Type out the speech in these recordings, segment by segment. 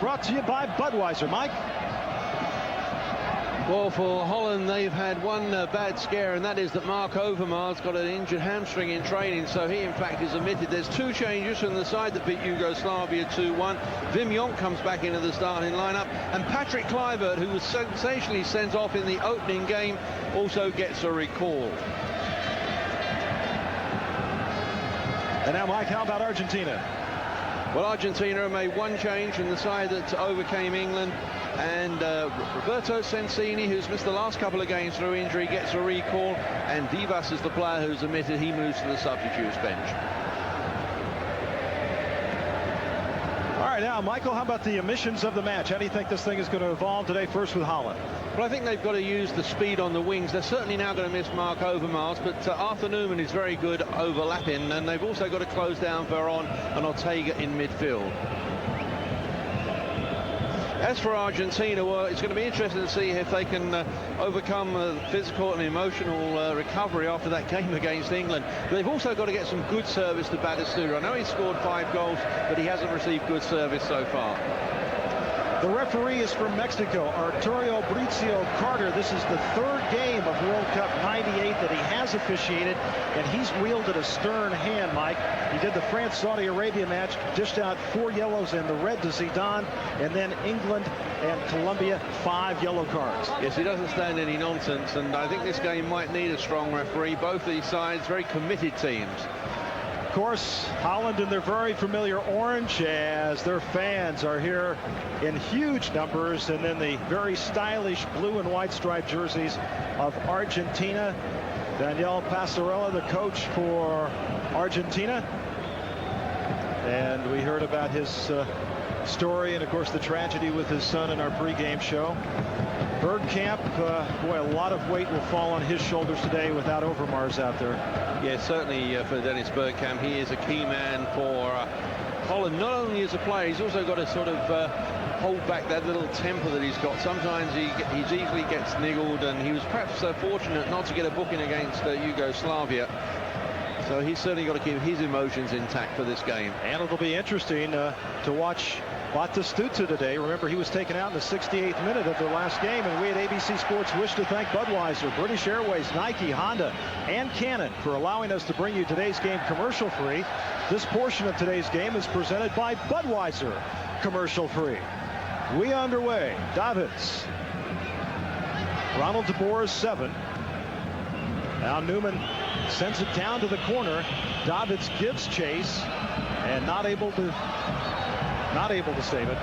brought to you by Budweiser. Mike? Well, for Holland, they've had one bad scare, and that is that Mark Overmars got an injured hamstring in training, so he, in fact, is omitted. There's two changes from the side that beat Yugoslavia 2-1. Wim Jonk comes back into the starting lineup, and Patrick Kluivert, who was sensationally sent off in the opening game, also gets a recall. And now, Mike, how about Argentina? Well, Argentina made one change from the side that overcame England, and Roberto Sensini, who's missed the last couple of games through injury, gets a recall, and Divas is the player who's omitted. He moves to the substitutes bench. All right, now, Michael, how about the omissions of the match? How do you think this thing is going to evolve today? First with Holland. Well, I think they've got to use the speed on the wings. They're certainly now going to miss Mark Overmars, but Arthur Newman is very good overlapping, and they've also got to close down Veron and Ortega in midfield. As for Argentina, well, it's going to be interesting to see if they can overcome physical and emotional recovery after that game against England. But they've also got to get some good service to Batistuta. I know he scored 5 goals, but he hasn't received good service so far. The referee is from Mexico, Arturo Bricio Carter. This is the 3rd game of World Cup '98 that he has officiated, and he's wielded a stern hand, Mike. He did the France-Saudi Arabia match, dished out 4 yellows and the red to Zidane, and then England and Colombia, 5 yellow cards. Yes, he doesn't stand any nonsense, and I think this game might need a strong referee. Both these sides, very committed teams. Of course, Holland in their very familiar orange, as their fans are here in huge numbers, and then the very stylish blue and white striped jerseys of Argentina. Daniel Passarella, the coach for Argentina, and we heard about his story and, of course, the tragedy with his son in our pregame show. Bergkamp, boy, a lot of weight will fall on his shoulders today without Overmars out there. Yeah, certainly for Dennis Bergkamp. He is a key man for Holland, not only as a player, he's also got to sort of hold back that little temper that he's got. Sometimes he easily gets niggled, and he was perhaps fortunate not to get a booking against Yugoslavia. So he's certainly got to keep his emotions intact for this game. And it'll be interesting to watch Batistuta today. Remember, he was taken out in the 68th minute of their last game, and we at ABC Sports wish to thank Budweiser, British Airways, Nike, Honda, and Canon for allowing us to bring you today's game commercial-free. This portion of today's game is presented by Budweiser, commercial-free. We underway. Davids. Ronald de Boer is 7. Now Newman sends it down to the corner. Davids gives chase and not able to save it.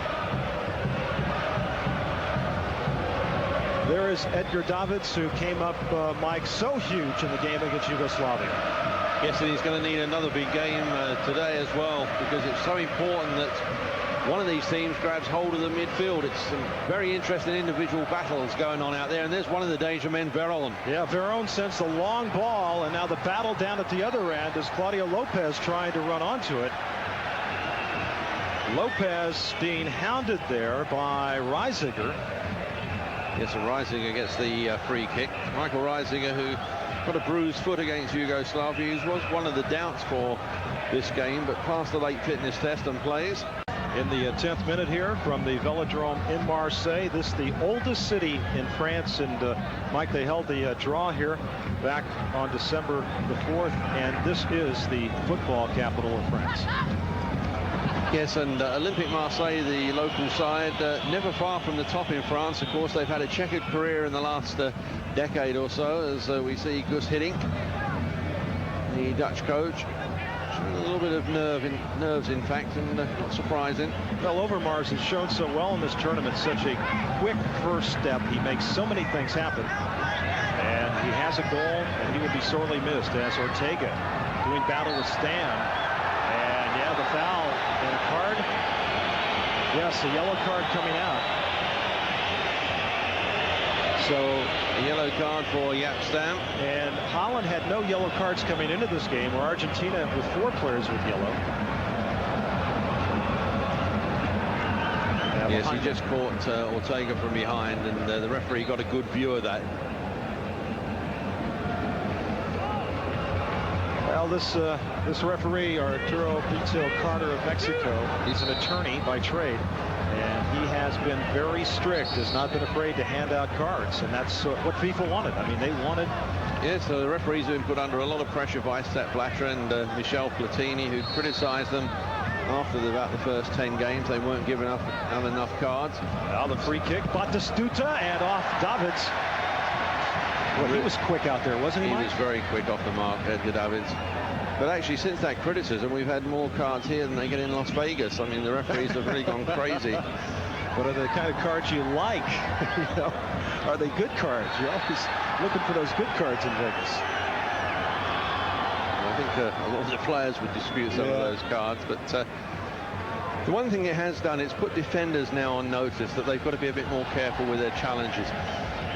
There is Edgar Davids, who came up, Mike, so huge in the game against Yugoslavia. Yes, and he's going to need another big game today as well, because it's so important that one of these teams grabs hold of the midfield. It's some very interesting individual battles going on out there, and there's one of the danger men, Veron. Yeah, Veron sends the long ball, and now the battle down at the other end is Claudio Lopez trying to run onto it. Lopez being hounded there by Reisiger. Yes, and Reisiger gets the free kick. Michael Reisiger, who got a bruised foot against Yugoslavia, was one of the doubts for this game, but passed the late fitness test and plays. In the 10th minute here from the Velodrome in Marseille. This is the oldest city in France, and Mike, they held the draw here back on December the 4th, and this is the football capital of France. Yes, and Olympique Marseille, the local side, never far from the top in France. Of course, they've had a checkered career in the last decade or so, as we see Gus Hiddink, the Dutch coach. A little bit of nerves, in fact, and not surprising. Well, Overmars has shown so well in this tournament, such a quick first step. He makes so many things happen, and he has a goal, and he will be sorely missed as Ortega doing battle with Stan. And yeah, the foul and a card. Yes, a yellow card coming out. So a yellow card for Jaap Stam. And Holland had no yellow cards coming into this game, where Argentina with 4 players with yellow. Yes, he just caught Ortega from behind, and the referee got a good view of that. Well, this referee, Arturo Bricio Carter of Mexico, he's an attorney by trade, and he been very strict, has not been afraid to hand out cards, and that's what FIFA wanted. I mean, they wanted. Yes, so the referees have been put under a lot of pressure by Sepp Blatter and Michel Platini, who criticised them after about the first 10 games. They weren't giving up enough cards. Now the free kick, Batistuta, and off Davids. Well, he was quick out there, wasn't he, Mike? He was very quick off the mark, Edgar Davids. But actually, since that criticism, we've had more cards here than they get in Las Vegas. I mean, the referees have really gone crazy. What are the kind of cards you like? You know, are they good cards? You're always looking for those good cards in Vegas. I think a lot of the players would dispute some of those cards, but the one thing it has done is put defenders now on notice that they've got to be a bit more careful with their challenges.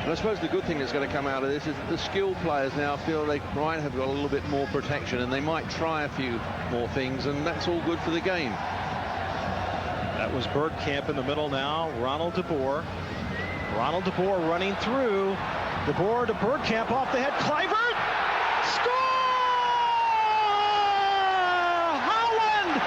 And I suppose the good thing that's going to come out of this is that the skilled players now feel they might have got a little bit more protection, and they might try a few more things, and that's all good for the game. That was Bergkamp in the middle now. Ronald de Boer. Ronald de Boer running through. De Boer to Bergkamp off the head. Kluivert! Score! Holland!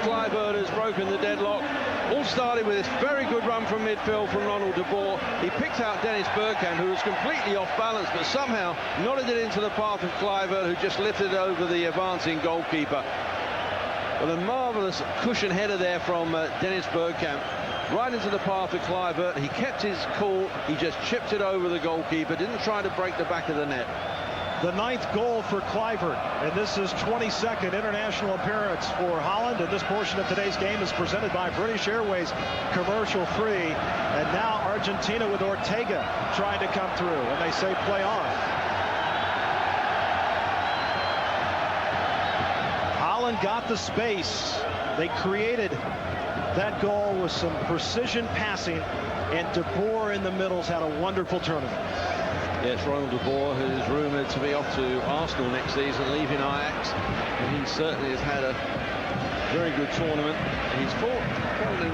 Kluivert has broken the deadlock. All started with this very good run from midfield from Ronald de Boer. He picked out Dennis Bergkamp, who was completely off balance, but somehow nodded it into the path of Kluivert, who just lifted it over the advancing goalkeeper. Well, a marvellous cushion header there from Dennis Bergkamp, right into the path of Kluivert. He kept his cool. He just chipped it over the goalkeeper, didn't try to break the back of the net. The 9th goal for Kluivert, and this is 22nd international appearance for Holland. And this portion of today's game is presented by British Airways, commercial free. And now Argentina with Ortega trying to come through, and they say play on. Holland got the space. They created that goal with some precision passing, and de Boer in the middle's had a wonderful tournament. Yes, Ronald de Boer, who is rumoured to be off to Arsenal next season, leaving Ajax. And he certainly has had a very good tournament. He's fallen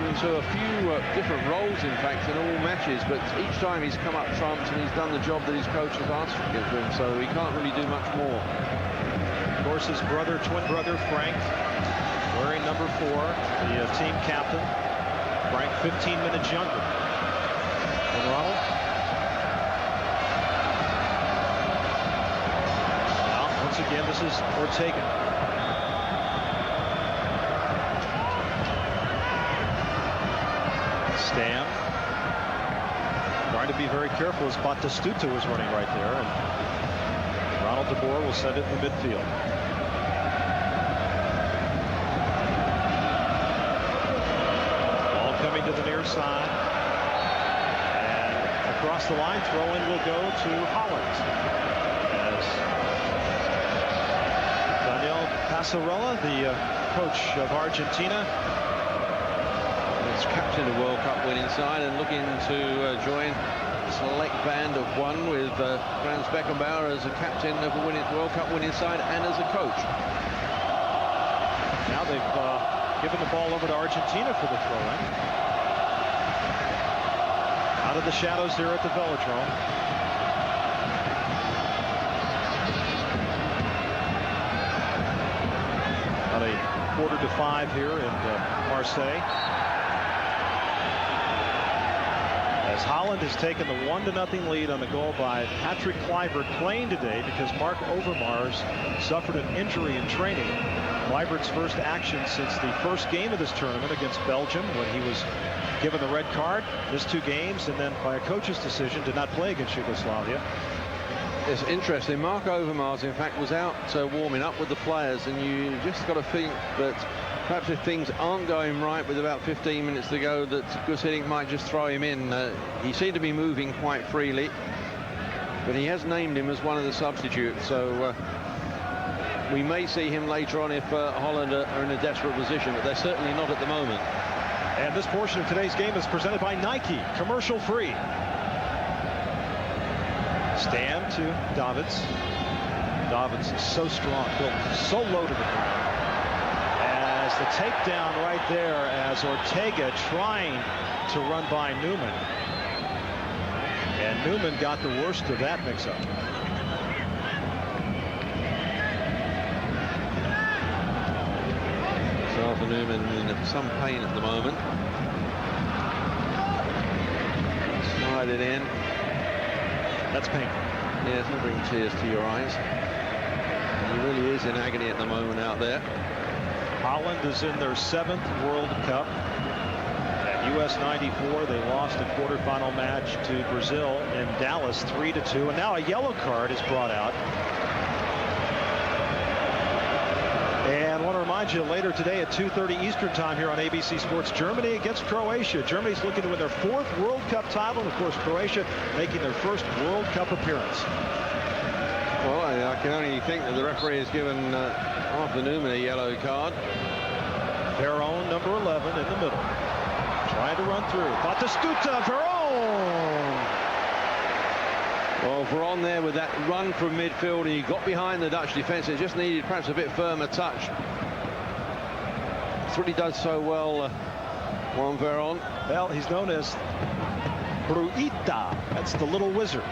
into a few different roles, in fact, in all matches. But each time he's come up trumps, and he's done the job that his coach has asked of him. So he can't really do much more. Of course, his twin brother, Frank, wearing number 4, the team captain. Frank, 15 minutes younger than Ronald. Once again, this is Ortega. Stam trying to be very careful as Batistuta was running right there, and Ronald de Boer will send it in the midfield. Ball coming to the near side, and across the line, throw-in will go to Holland. Passarella, the coach of Argentina, is captain of World Cup winning side and looking to join a select band of one with Franz Beckenbauer as a captain of a World Cup winning side and as a coach. Now they've given the ball over to Argentina for the throw-in. Out of the shadows there at the Velodrome. About a 4:45 here in Marseille. As Holland has taken the 1-0 lead on the goal by Patrick Kluivert, playing today because Mark Overmars suffered an injury in training. Kluivert's first action since the first game of this tournament against Belgium, when he was given the red card, missed 2 games, and then by a coach's decision did not play against Yugoslavia. It's interesting. Mark Overmars, in fact, was out warming up with the players, and you just got to think that perhaps if things aren't going right with about 15 minutes to go, that Gus Hiddink might just throw him in. He seemed to be moving quite freely, but he has named him as one of the substitutes, so we may see him later on if Holland are in a desperate position, but they're certainly not at the moment. And this portion of today's game is presented by Nike, commercial free. Stam to Davids. Davidson's so strong, built so low to the ground. As the takedown right there, as Ortega trying to run by Newman. And Newman got the worst of that mix-up. So Newman in some pain at the moment. Slide it in. That's painful. Yeah, it's not bringing tears to your eyes. And he really is in agony at the moment out there. Holland is in their 7th World Cup. At US 94, they lost a quarterfinal match to Brazil in Dallas 3-2. And now a yellow card is brought out. And I want to remind you, later today at 2:30 Eastern time here on ABC Sports, Germany against Croatia. Germany's looking to win their 4th World Cup title, and of course Croatia making their 1st World Cup appearance. Well, I can only think that the referee has given Arthur Newman a yellow card. Veron, number 11, in the middle, trying to run through. Batistuta, Veron. Well, Veron there with that run from midfield, and he got behind the Dutch defence. It just needed perhaps a bit firmer touch. That's what he does so well, Juan Veron. Well, he's known as Bruita. That's the little wizard.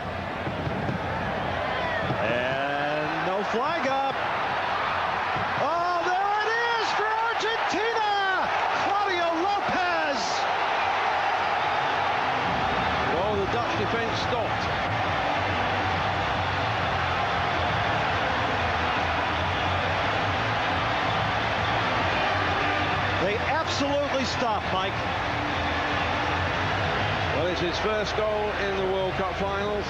And no flag up. Oh, there it is for Argentina! Claudio Lopez! Well, the Dutch defence stopped. They absolutely stopped, Mike. Well, it's his first goal in the World Cup finals.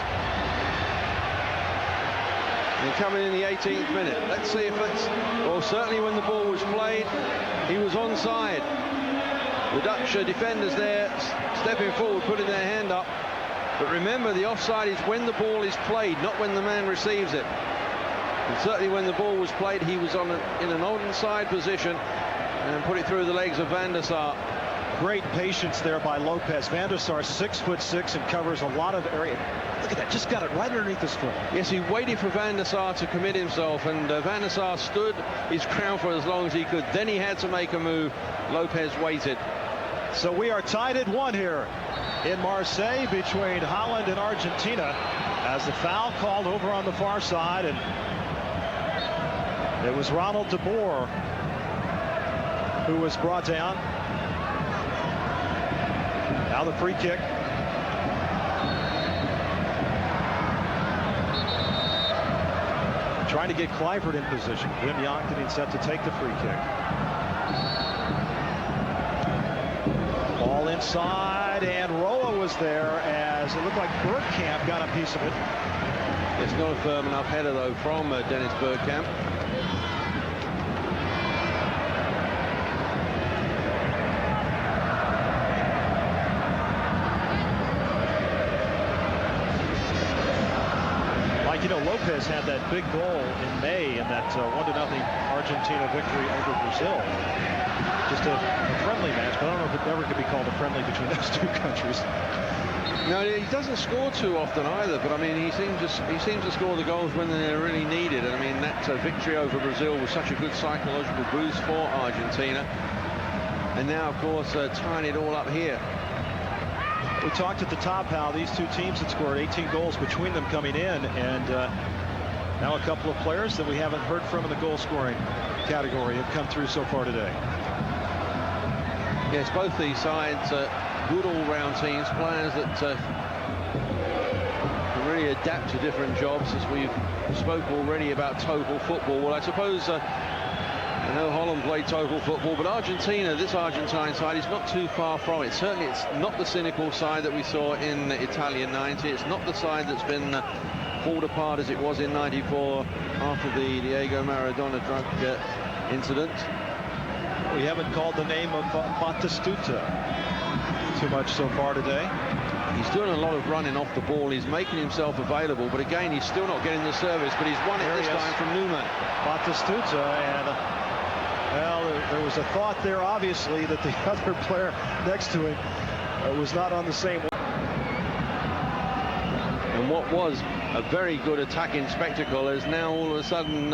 And coming in the 18th minute. Let's see if it's... Well, certainly when the ball was played, he was onside. The Dutch defenders there stepping forward, putting their hand up. But remember, the offside is when the ball is played, not when the man receives it. And certainly when the ball was played, he was in an onside position and put it through the legs of Van der Sar. Great patience there by Lopez. Van der Sar, 6'6", and covers a lot of area. Look at that, just got it right underneath his foot. Yes, he waited for Van der Sar to commit himself, and Van der Sar stood his ground for as long as he could. Then he had to make a move. Lopez waited. So we are tied at 1 here in Marseille between Holland and Argentina, as the foul called over on the far side, and it was Ronald de Boer who was brought down. Now the free kick. Trying to get Kluivert in position. Wim Jonk set to take the free kick. Ball inside, and Roa was there as it looked like Bergkamp got a piece of it. It's not a firm enough header, though, from Dennis Bergkamp. You know, Lopez had that big goal in May in that 1-0 Argentina victory over Brazil. Just a friendly match, but I don't know if it ever could be called a friendly between those two countries. No, he doesn't score too often either, but I mean, he seems to score the goals when they're really needed. And I mean, that victory over Brazil was such a good psychological boost for Argentina. And now, of course, tying it all up here. We talked at the top how these two teams had scored 18 goals between them coming in, and now a couple of players that we haven't heard from in the goal scoring category have come through so far today. Yes, both these sides good all-round teams, players that can really adapt to different jobs, as we've spoke already about total football. Well, I suppose I know Holland played total football, but Argentina, this Argentine side, is not too far from it. Certainly it's not the cynical side that we saw in Italian 90. It's not the side that's been pulled apart as it was in 94 after the Diego Maradona drug incident. We haven't called the name of Batistuta too much so far today. He's doing a lot of running off the ball. He's making himself available, but again, he's still not getting the service, but he's won it this time from Newman. Batistuta, and well, there was a thought there, obviously, that the other player next to him was not on the same. And what was a very good attacking spectacle has now all of a sudden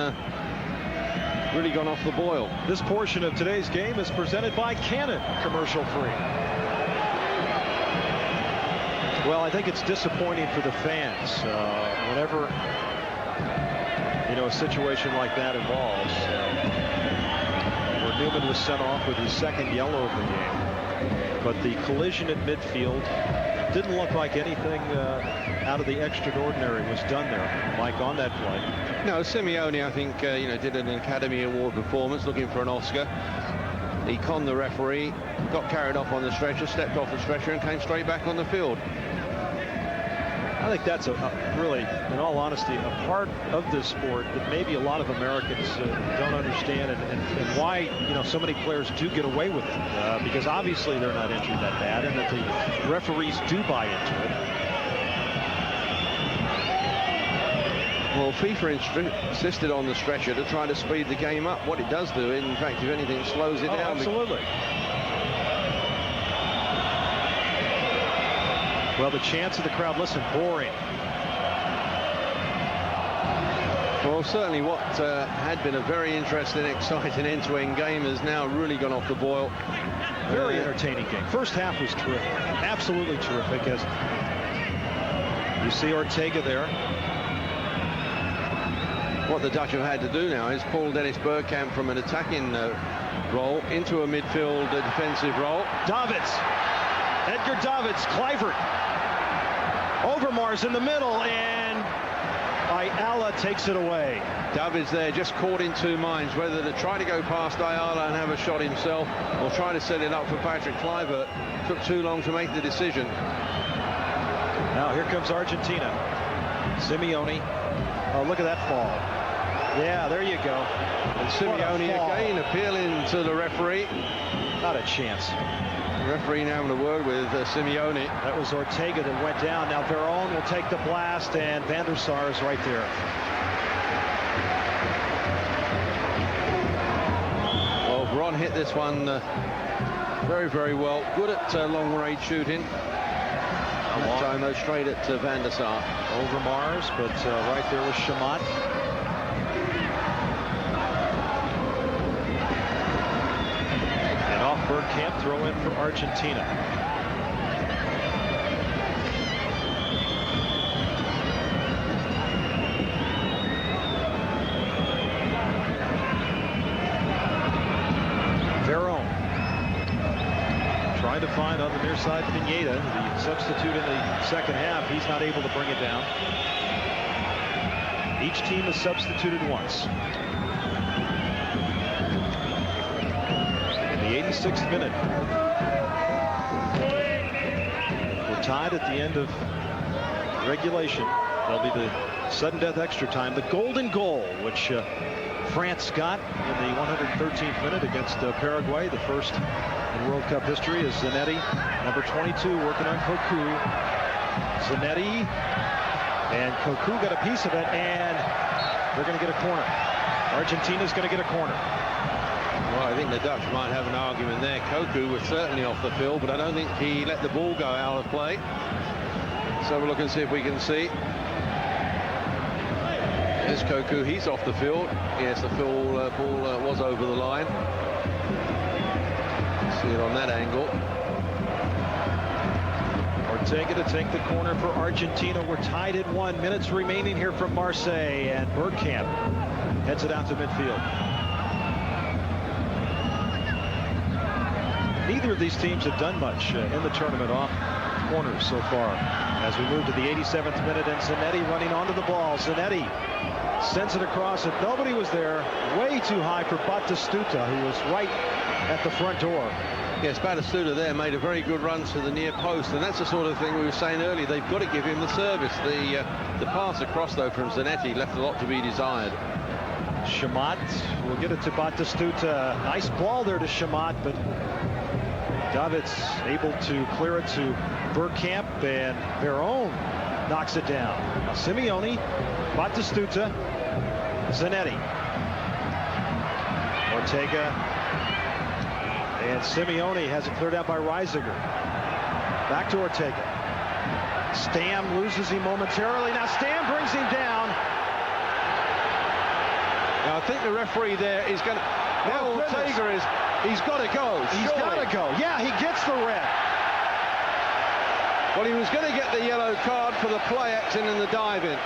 really gone off the boil. This portion of today's game is presented by Canon, commercial free. Well, I think it's disappointing for the fans whenever a situation like that involves where Newman was sent off with his second yellow of the game, but the collision at midfield didn't look like anything out of the extraordinary was done there, Mike, on that play. No, Simeone, I think, did an Academy Award performance, looking for an Oscar. He conned the referee, got carried off on the stretcher, stepped off the stretcher, and came straight back on the field. I think that's really, in all honesty, a part of this sport that maybe a lot of Americans don't understand, and why so many players do get away with it, because obviously they're not injured that bad, and that the referees do buy into it. Well, FIFA insisted on the stretcher to try to speed the game up. What it does do, in fact, if anything, slows it down. Absolutely. Well, the chants of the crowd, listen, boring. Well, certainly what had been a very interesting, exciting end-to-end game has now really gone off the boil. Very entertaining game. First half was terrific, absolutely terrific. As you see Ortega there. What the Dutch have had to do now is pull Dennis Bergkamp from an attacking role into a midfield defensive role. Davids, Edgar Davids, Kluivert. Overmars in the middle, and Ayala takes it away. Davids there just caught in two minds, whether to try to go past Ayala and have a shot himself or try to set it up for Patrick Kluivert. Took too long to make the decision. Now here comes Argentina. Simeone. Oh, look at that fall. Yeah, there you go. And Simeone again appealing to the referee. Not a chance. The referee now having a word with Simeone. That was Ortega that went down. Now Veron will take the blast, and Van der Sar is right there. Well, Veron hit this one very, very well. Good at long-range shooting. That time, though, straight at Van der Sar. Overmars, but right there was Shamat. And off Bergkamp, throw in for Argentina. Veron trying to find on the near side Pineda, the substitute in the second half. He's not able to bring it down. Each team has substituted once. In the 86th minute, we're tied at the end of regulation. There'll be the sudden death extra time. The golden goal, which France got in the 113th minute against Paraguay, the first in World Cup history, is Zanetti, number 22, working on Cocu. Zanetti, and Cocu got a piece of it, and they're going to get a corner. Argentina's going to get a corner. Well, I think the Dutch might have an argument there. Cocu was certainly off the field, but I don't think he let the ball go out of play. So we'll look and see if we can see. Here's Cocu, he's off the field. Yes, the ball was over the line. See it on that angle. Ortega to take the corner for Argentina. We're tied at 1 minutes remaining here from Marseille, and Bergkamp heads it out to midfield. Neither of these teams have done much in the tournament off corners so far. As we move to the 87th minute, and Zanetti running onto the ball. Zanetti sends it across, and nobody was there. Way too high for Batistuta, who was right at the front door. Yes, Batistuta there made a very good run to the near post, and that's the sort of thing we were saying earlier. They've got to give him the service. The pass across, though, from Zanetti left a lot to be desired. Shamat will get it to Batistuta. Nice ball there to Shamat, but Davids able to clear it to Bergkamp, and Veron knocks it down. Now Simeone, Batistuta, Zanetti, Ortega, and Simeone has it cleared out by Reisiger. Back to Ortega. Stam loses him momentarily. Now Stam brings him down. Now, I think the referee there is going to... Now Ortega is... He's got to go. He's got to go. Yeah, he gets the red. Well, he was going to get the yellow card for the play action and the dive in.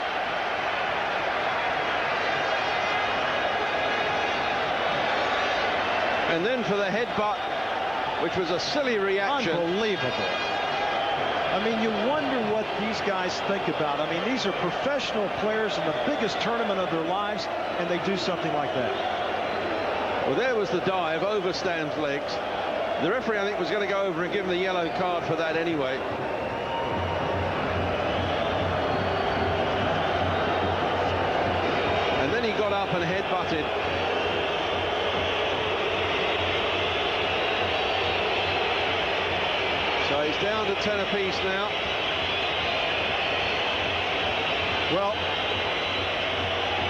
And then for the headbutt, which was a silly reaction. Unbelievable. I mean, you wonder what these guys think about. I mean, these are professional players in the biggest tournament of their lives, and they do something like that. Well, there was the dive over Stam's legs. The referee, I think, was going to go over and give him the yellow card for that anyway. And then he got up and headbutted. So he's down to 10 apiece now. Well,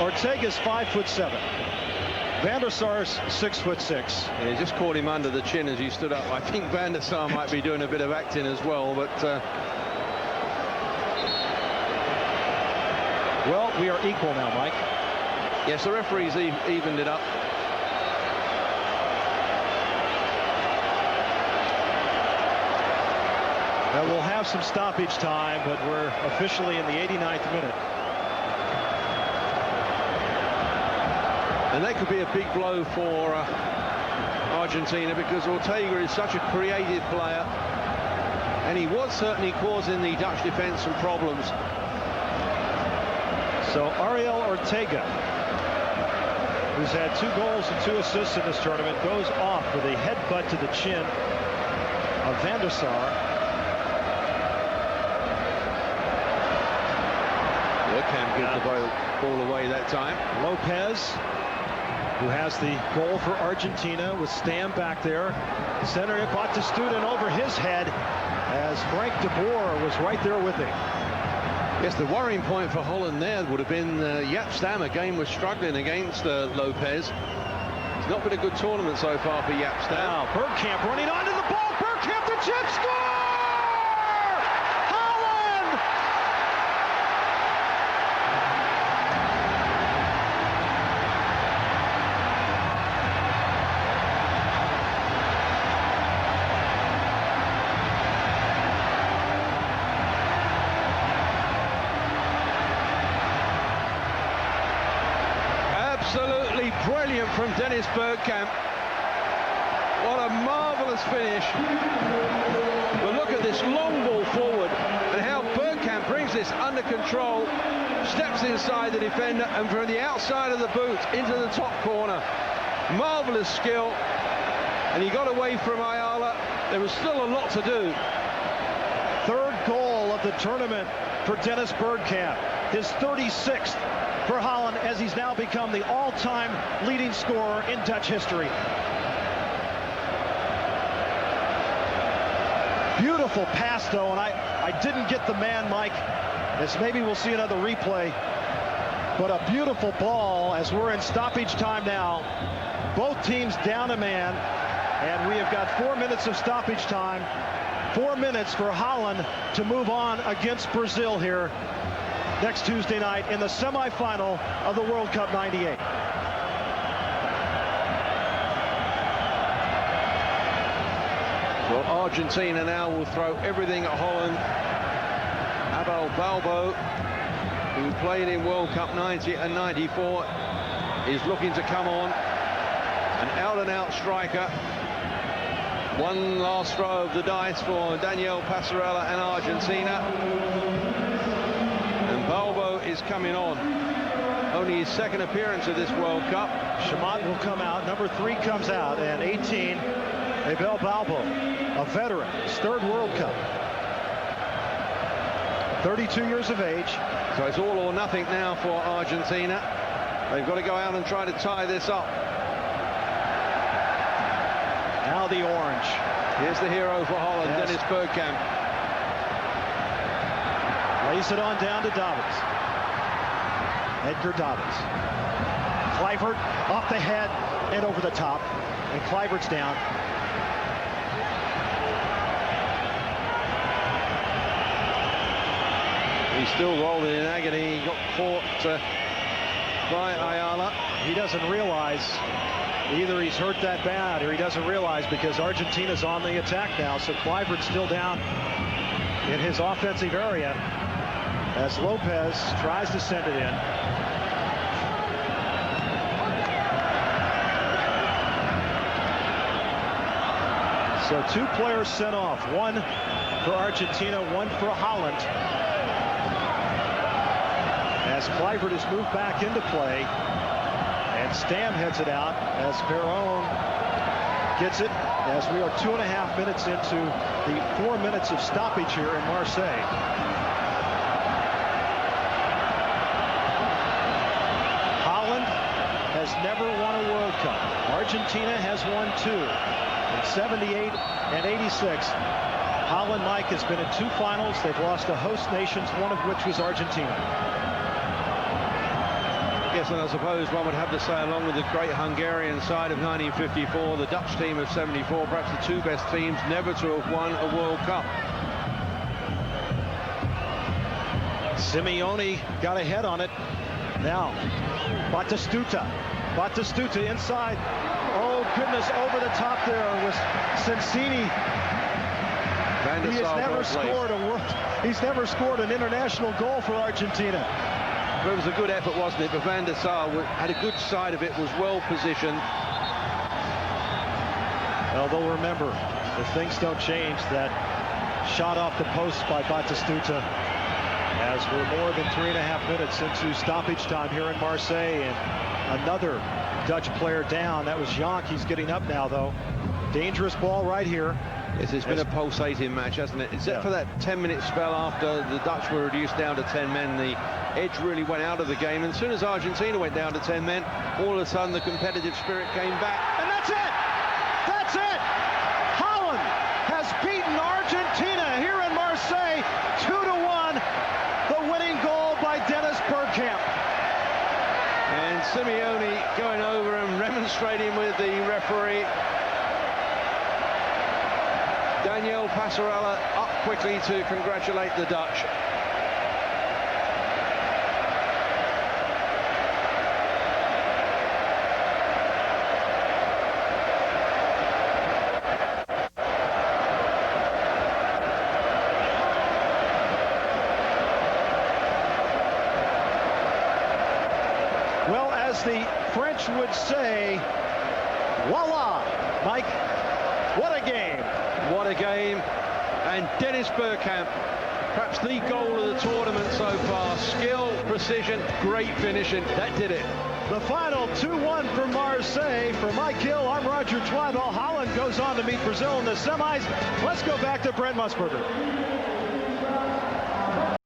Ortega's 5'7". Van der Sar's 6'6". Yeah, he just caught him under the chin as he stood up. I think Van der Sar might be doing a bit of acting as well, but... Well, we are equal now, Mike. Yes, the referee's evened it up. Now we'll have some stoppage time, but we're officially in the 89th minute. And that could be a big blow for Argentina, because Ortega is such a creative player, and he was certainly causing the Dutch defense some problems. So Ariel Ortega, who's had 2 goals and 2 assists in this tournament, goes off with a headbutt to the chin of Van der Sar. Bergkamp gives the ball away that time. Lopez, who has the goal for Argentina, with Stam back there. Center caught to Student over his head as Frank de Boer was right there with him. Yes, the worrying point for Holland there would have been Jaap Stam again was struggling against Lopez. It's not been a good tournament so far for Jaap Stam. Now Bergkamp running onto the ball. Bergkamp the chip score! Holland! Absolutely brilliant from Dennis Bergkamp. What a marvellous finish. But look at this long ball forward and how Bergkamp brings this under control, steps inside the defender, and from the outside of the boot into the top corner. Marvellous skill. And he got away from Ayala. There was still a lot to do. 3rd goal of the tournament for Dennis Bergkamp. His 36th for Holland, as he's now become the all-time leading scorer in Dutch history. Beautiful pass, though, and I didn't get the man, Mike, as maybe we'll see another replay. But a beautiful ball as we're in stoppage time now. Both teams down a man, and we have got 4 minutes of stoppage time. 4 minutes for Holland to move on against Brazil here next Tuesday night in the semifinal of the World Cup '98. Well, Argentina now will throw everything at Holland. Abel Balbo, who played in World Cup 90 and 94, is looking to come on. An out-and-out striker. One last throw of the dice for Daniel Passarella and Argentina. And Balbo is coming on. Only his 2nd appearance of this World Cup. Shamat will come out. Number 3 comes out. And 18, Abel Balbo, a veteran, his 3rd World Cup. 32 years of age. So it's all or nothing now for Argentina. They've got to go out and try to tie this up. Now the orange. Here's the hero for Holland, yes. Dennis Bergkamp. Lays it on down to Davids. Edgar Davids. Kluivert off the head and over the top. And Kluivert's down. He's still rolling in agony. He got caught by Ayala. He doesn't realize either he's hurt that bad or he doesn't realize, because Argentina's on the attack now. So Kluivert's still down in his offensive area as Lopez tries to send it in. So 2 players sent off, one for Argentina, one for Holland. As Kluivert is moved back into play, and Stam heads it out as Perron gets it, as we are 2.5 minutes into the 4 minutes of stoppage here in Marseille. Holland has never won a World Cup. Argentina has won 2. In 78 and 86, Holland, Mike, has been in 2 finals. They've lost to host nations, one of which was Argentina. Yes, and I suppose one would have to say, along with the great Hungarian side of 1954, the Dutch team of 74, perhaps the 2 best teams never to have won a World Cup. Simeone got ahead on it. Now, Batistuta inside. Oh, goodness, over the top there was Sensini. He has never scored an international goal for Argentina. It was a good effort, wasn't it? But Van der Sar had a good side of it, was well positioned. Well, they'll remember, if things don't change, that shot off the post by Batistuta, as we're more than 3.5 minutes into stoppage time here in Marseille, and another Dutch player down. That was Jonk. He's getting up now, though. Dangerous ball right here. Yes, it's been a pulsating match, hasn't it? Except for that 10-minute spell after the Dutch were reduced down to 10 men. The edge really went out of the game. And as soon as Argentina went down to 10 men, all of a sudden the competitive spirit came back. And that's it! That's it! Holland has beaten Argentina here in Marseille 2-1. The winning goal by Dennis Bergkamp. And Simeone going over and remonstrating with the referee. Daniel Passarella up quickly to congratulate the Dutch. Well, as the French would say, voila, Mike, what a game. What a game. And Dennis Bergkamp, perhaps the goal of the tournament so far. Skill, precision, great finishing. That did it. The final 2-1 for Marseille. For Mike Hill, I'm Roger Twibell. Holland goes on to meet Brazil in the semis. Let's go back to Brent Musburger.